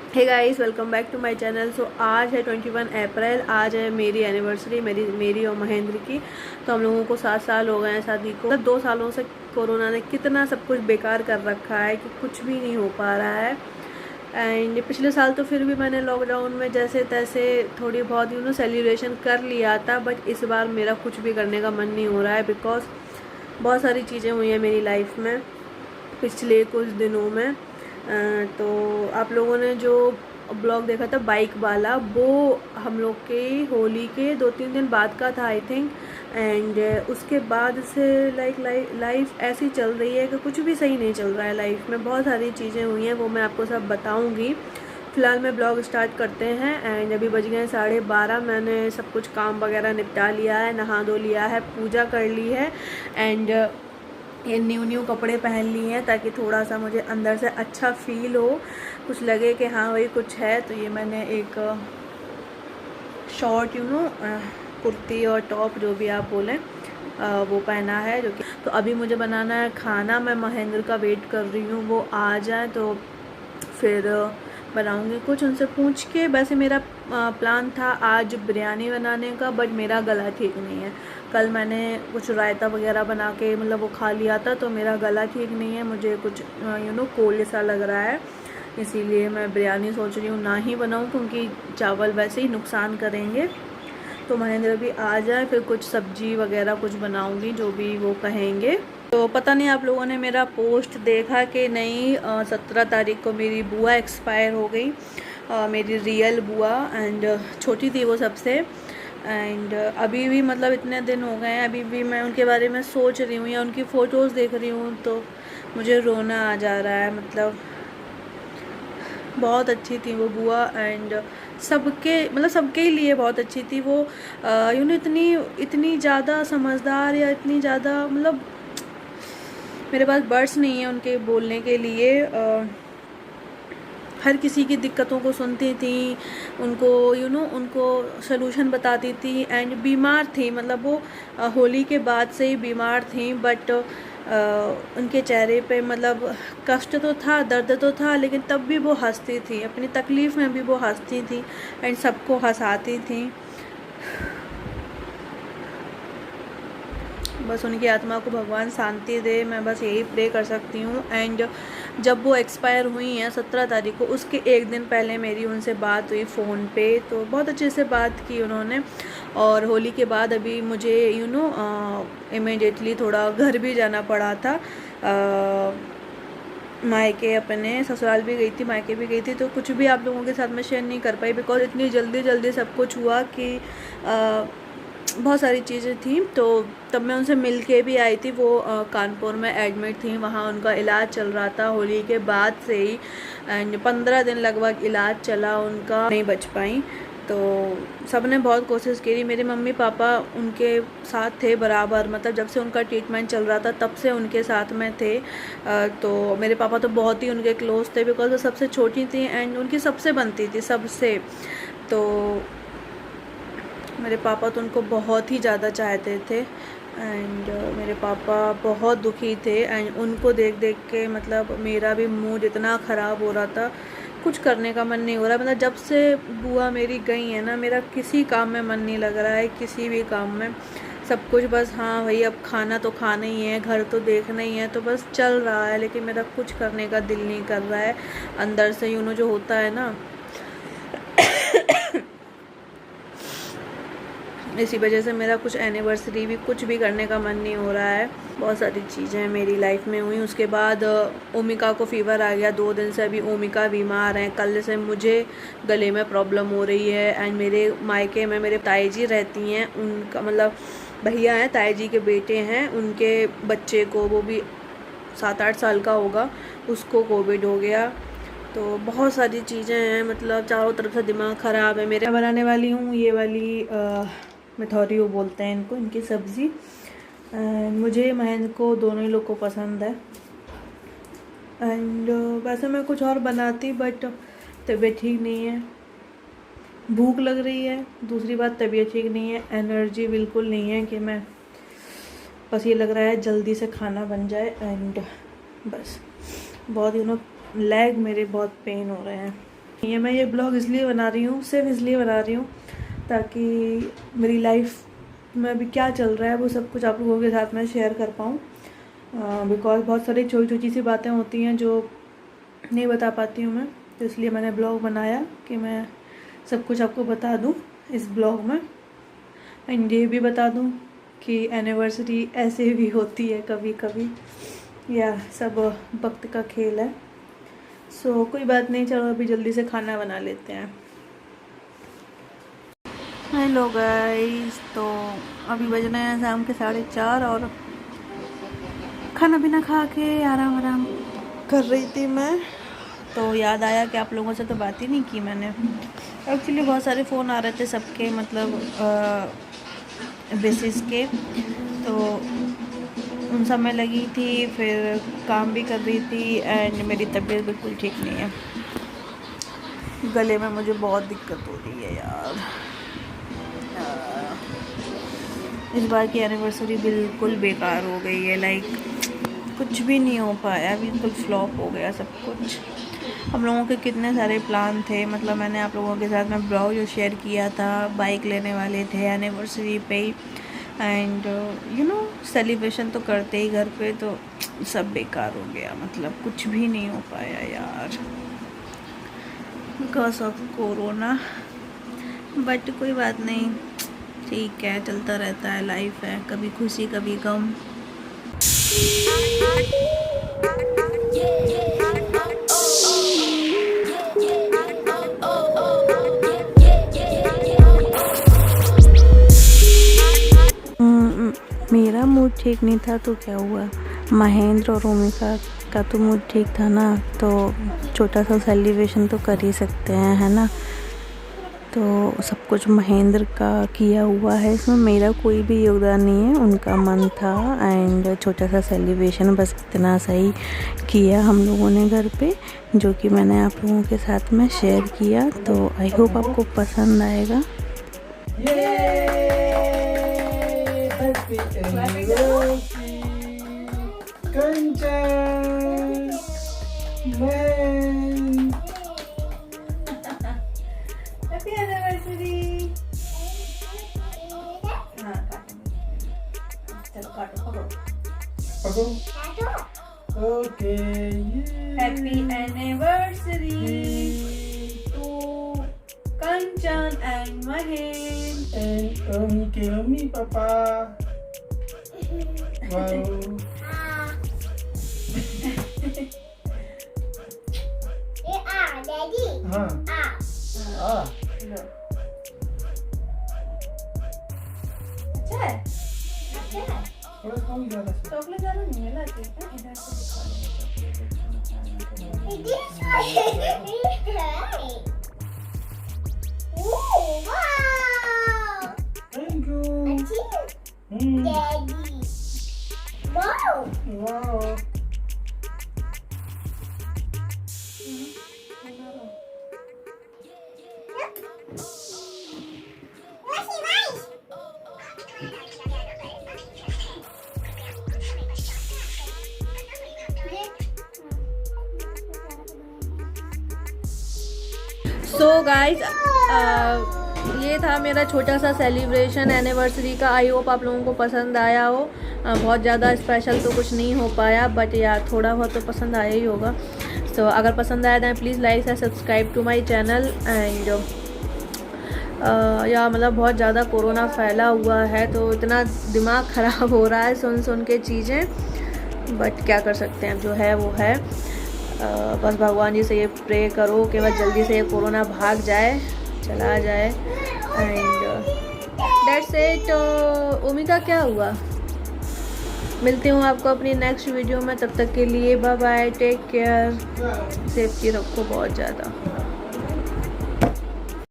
Hey guys, welcome back to my channel. So आज है 21 अप्रैल। आज है मेरी एनिवर्सरी, मेरी और महेंद्र की। तो हम लोगों को 7 साल हो गए हैं शादी को। 2 सालों से कोरोना ने कितना सब कुछ बेकार कर रखा है कि कुछ भी नहीं हो पा रहा है। एंड पिछले साल तो फिर भी मैंने लॉकडाउन में जैसे तैसे थोड़ी बहुत सेलिब्रेशन कर लिया था, बट इस बार मेरा कुछ भी करने का मन नहीं हो रहा है बिकॉज बहुत सारी चीज़ें हुई हैं मेरी लाइफ में पिछले कुछ दिनों में। तो आप लोगों ने जो ब्लॉग देखा था बाइक वाला, वो हम लोग के होली के 2-3 दिन बाद का था आई थिंक। एंड उसके बाद से लाइफ ऐसी चल रही है कि कुछ भी सही नहीं चल रहा है। लाइफ में बहुत सारी चीज़ें हुई हैं, वो मैं आपको सब बताऊंगी। फ़िलहाल मैं ब्लॉग स्टार्ट करते हैं। एंड अभी बज गए 12:30। मैंने सब कुछ काम वगैरह निपटा लिया है, नहा धो लिया है, पूजा कर ली है। एंड ये न्यू कपड़े पहन लिए हैं ताकि थोड़ा सा मुझे अंदर से अच्छा फील हो, कुछ लगे कि हाँ भाई कुछ है। तो ये मैंने एक शॉर्ट कुर्ती और टॉप जो भी आप बोलें वो पहना है, जो कि तो अभी मुझे बनाना है खाना। मैं महेंद्र का वेट कर रही हूँ, वो आ जाए तो फिर बनाऊंगी कुछ उनसे पूछ के। वैसे मेरा प्लान था आज बिरयानी बनाने का, बट मेरा गला ठीक नहीं है। कल मैंने कुछ रायता वगैरह बना के मतलब वो खा लिया था, तो मेरा गला ठीक नहीं है, मुझे कुछ कोल्ड सा लग रहा है। इसीलिए मैं बिरयानी सोच रही हूँ ना ही बनाऊँ, क्योंकि चावल वैसे ही नुकसान करेंगे। तो महेंद्र भी आ जाए फिर कुछ सब्जी वगैरह कुछ बनाऊंगी जो भी वो कहेंगे। तो पता नहीं आप लोगों ने मेरा पोस्ट देखा कि नहीं। 17 तारीख को मेरी बुआ एक्सपायर हो गई, मेरी रियल बुआ। एंड छोटी थी वो सबसे। एंड अभी भी मतलब इतने दिन हो गए हैं, अभी भी मैं उनके बारे में सोच रही हूँ या उनकी फ़ोटोज़ देख रही हूँ तो मुझे रोना आ जा रहा है। मतलब बहुत अच्छी थी वो बुआ। एंड सबके ही लिए बहुत अच्छी थी वो। इतनी ज़्यादा समझदार या इतनी ज़्यादा मतलब मेरे पास वर्ड्स नहीं है उनके बोलने के लिए। हर किसी की दिक्कतों को सुनती थी, उनको उनको सलूशन बताती थी। एंड बीमार थी, मतलब वो होली के बाद से ही बीमार थी, बट उनके चेहरे पे मतलब कष्ट तो था, दर्द तो था, लेकिन तब भी वो हंसती थी, अपनी तकलीफ़ में भी वो हंसती थी एंड सबको हंसाती थी। बस उनकी आत्मा को भगवान शांति दे, मैं बस यही प्रे कर सकती हूँ। एंड जब वो एक्सपायर हुई हैं 17 तारीख को, उसके एक दिन पहले मेरी उनसे बात हुई फ़ोन पे, तो बहुत अच्छे से बात की उन्होंने। और होली के बाद अभी मुझे इमीडिएटली थोड़ा घर भी जाना पड़ा था। मायके अपने ससुराल भी गई थी, मायके भी गई थी, तो कुछ भी आप लोगों के साथ मैं शेयर नहीं कर पाई बिकॉज इतनी जल्दी सब कुछ हुआ कि बहुत सारी चीज़ें थी। तो तब मैं उनसे मिल के भी आई थी। वो कानपुर में एडमिट थी, वहाँ उनका इलाज चल रहा था होली के बाद से ही। एंड 15 दिन लगभग इलाज चला उनका, नहीं बच पाई। तो सब ने बहुत कोशिश करी, मेरे मम्मी पापा उनके साथ थे बराबर, मतलब जब से उनका ट्रीटमेंट चल रहा था तब से उनके साथ में थे। तो मेरे पापा तो बहुत ही उनके क्लोज थे बिकॉज वो सबसे छोटी थी एंड उनकी सबसे बनती थी सबसे। तो मेरे पापा तो उनको बहुत ही ज़्यादा चाहते थे। एंड मेरे पापा बहुत दुखी थे एंड उनको देख देख के मतलब मेरा भी मूड इतना ख़राब हो रहा था, कुछ करने का मन नहीं हो रहा। मतलब जब से बुआ मेरी गई है ना, मेरा किसी काम में मन नहीं लग रहा है, किसी भी काम में। सब कुछ बस हाँ भाई अब खाना तो खाना ही है, घर तो देखना ही है, तो बस चल रहा है, लेकिन मेरा कुछ करने का दिल नहीं कर रहा है अंदर से, जो होता है ना। इसी वजह से मेरा कुछ एनिवर्सरी भी कुछ भी करने का मन नहीं हो रहा है। बहुत सारी चीज़ें मेरी लाइफ में हुई। उसके बाद ओमिका को फ़ीवर आ गया 2 दिन से, अभी ओमिका बीमार हैं। कल से मुझे गले में प्रॉब्लम हो रही है। एंड मेरे मायके में मेरे ताई जी रहती हैं, उनका मतलब भैया हैं, ताई जी के बेटे हैं, उनके बच्चे को, वो भी 7-8 साल का होगा, उसको कोविड हो गया। तो बहुत सारी चीज़ें हैं, मतलब चारों तरफ से दिमाग ख़राब है मेरे। बनाने वाली हूँ ये वाली मिथौरी वो बोलते हैं इनको, इनकी सब्ज़ी। मुझे महेंद्र को दोनों ही लोग को पसंद है। एंड वैसे मैं कुछ और बनाती बट तबीयत ठीक नहीं है, भूख लग रही है, दूसरी बात तबीयत ठीक नहीं है, एनर्जी बिल्कुल नहीं है कि मैं, बस ये लग रहा है जल्दी से खाना बन जाए। एंड बस बहुत लेग मेरे बहुत पेन हो रहे हैं। ये मैं ये ब्लॉग इसलिए बना रही हूँ, सिर्फ इसलिए बना रही हूँ ताकि मेरी लाइफ में अभी क्या चल रहा है वो सब कुछ आप लोगों के साथ में शेयर कर पाऊँ। बिकॉज बहुत सारी छोटी छोटी सी बातें होती हैं जो नहीं बता पाती हूँ मैं, तो इसलिए मैंने ब्लॉग बनाया कि मैं सब कुछ आपको बता दूँ इस ब्लॉग में। एंड ये भी बता दूँ कि एनिवर्सरी ऐसे भी होती है कभी कभी, या सब वक्त का खेल है। सो कोई बात नहीं, चलो अभी जल्दी से खाना बना लेते हैं। हेलो गाइस, तो अभी बज रहे हैं शाम के 4:30 और खाना पीना खा के आराम कर रही थी मैं। तो याद आया कि आप लोगों से तो बात ही नहीं की मैंने। एक्चुअली बहुत सारे फ़ोन आ रहे थे सबके, मतलब बेसिस के, तो उन सब में लगी थी, फिर काम भी कर रही थी। एंड मेरी तबीयत बिल्कुल ठीक नहीं है, गले में मुझे बहुत दिक्कत हो रही है यार। इस बार की एनिवर्सरी बिल्कुल बेकार हो गई है, लाइक कुछ भी नहीं हो पाया, बिल्कुल फ्लॉप हो गया सब कुछ। हम लोगों के कितने सारे प्लान थे, मतलब मैंने आप लोगों के साथ में ब्लॉग जो शेयर किया था, बाइक लेने वाले थे एनिवर्सरी पे, एंड यू नो सेलिब्रेशन तो करते ही घर पे, तो सब बेकार हो गया, मतलब कुछ भी नहीं हो पाया यार बिकॉज ऑफ कोरोना। बट कोई बात नहीं, ठीक है, चलता रहता है, लाइफ है, कभी खुशी कभी गम। मेरा मूड ठीक नहीं था तो क्या हुआ, महेंद्र और ओमिका का तो मूड ठीक था ना, तो छोटा सा सेलिब्रेशन तो कर ही सकते हैं, है ना। तो सब कुछ महेंद्र का किया हुआ है, इसमें मेरा कोई भी योगदान नहीं है, उनका मन था। एंड छोटा सा सेलिब्रेशन बस इतना सही किया हम लोगों ने घर पे, जो कि मैंने आप लोगों के साथ में शेयर किया। तो आई होप आपको पसंद आएगा। Happy anniversary. चलो काटो, पकड़ो। Okay, happy anniversary to Kanchan and Mahesh and Omi के मम्मी पापा। Wow, daddy. हाँ अच्छा है, थोड़ा कम ज़्यादा चॉकलेट ज़्यादा नहीं है, लाके इधर से thank you daddy. Wow so guys, ये था मेरा छोटा सा सेलिब्रेशन एनिवर्सरी का। आई होप आप लोगों को पसंद आया हो। बहुत ज़्यादा स्पेशल तो कुछ नहीं हो पाया, बट यार थोड़ा बहुत तो पसंद आया ही होगा। सो अगर पसंद आया तो please like and subscribe to my channel. And या मतलब बहुत ज़्यादा कोरोना फैला हुआ है, तो इतना दिमाग ख़राब हो रहा है सुन के चीज़ें, बट क्या कर सकते हैं, जो है वो है। बस भगवान जी से ये प्रे करो कि बस जल्दी से ये कोरोना भाग जाए, चला जाए। And that's it. ओमिका क्या हुआ? मिलती हूँ आपको अपनी नेक्स्ट वीडियो में, तब तक के लिए bye bye, take care, safety रखो बहुत ज़्यादा।